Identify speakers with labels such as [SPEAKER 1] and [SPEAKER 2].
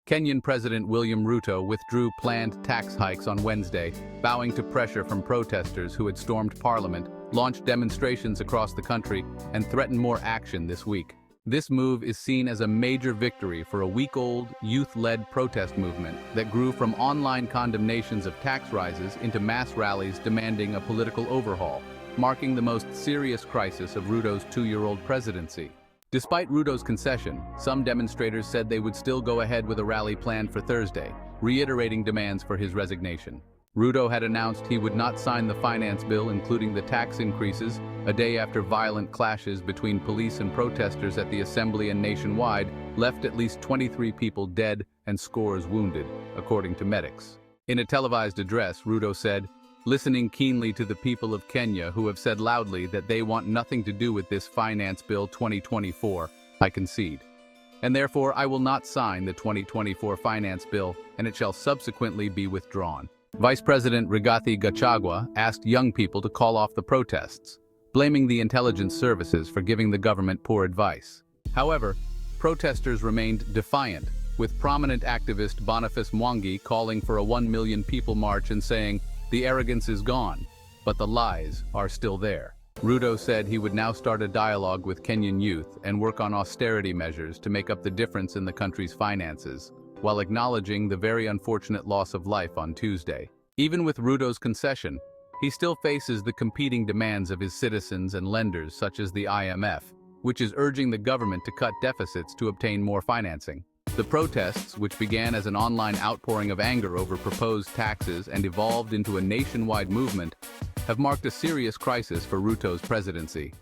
[SPEAKER 1] Kenyan President Ruto withdrew planned tax hikes on Wednesday, bowing to pressure from protesters who had stormed parliament, launched demonstrations across the country, and threatened more action this week. This move is seen as a major victory for a week-old, youth-led protest movement that grew from online condemnations of tax rises into mass rallies demanding a political overhaul, marking the most serious crisis of Ruto's two-year-old presidency. Despite Ruto's concession, some demonstrators said they would still go ahead with a rally planned for Thursday, reiterating demands for his resignation. Ruto had announced he would not sign the finance bill, including the tax increases, a day after violent clashes between police and protesters at the assembly and nationwide left at least 23 people dead and scores wounded, according to medics. In a televised address, Ruto said, "Listening keenly to the people of Kenya who have said loudly that they want nothing to do with this Finance Bill 2024, I concede. And therefore I will not sign the 2024 Finance Bill, and it shall subsequently be withdrawn." Vice President Rigathi Gachagua asked young people to call off the protests, blaming the intelligence services for giving the government poor advice. However, protesters remained defiant, with prominent activist Boniface Mwangi calling for a 1 million people march and saying, "The arrogance is gone, but the lies are still there." Ruto said he would now start a dialogue with Kenyan youth and work on austerity measures to make up the difference in the country's finances, while acknowledging the very unfortunate loss of life on Tuesday. Even with Ruto's concession, he still faces the competing demands of his citizens and lenders such as the IMF, which is urging the government to cut deficits to obtain more financing. The protests, which began as an online outpouring of anger over proposed taxes and evolved into a nationwide movement, have marked a serious crisis for Ruto's presidency.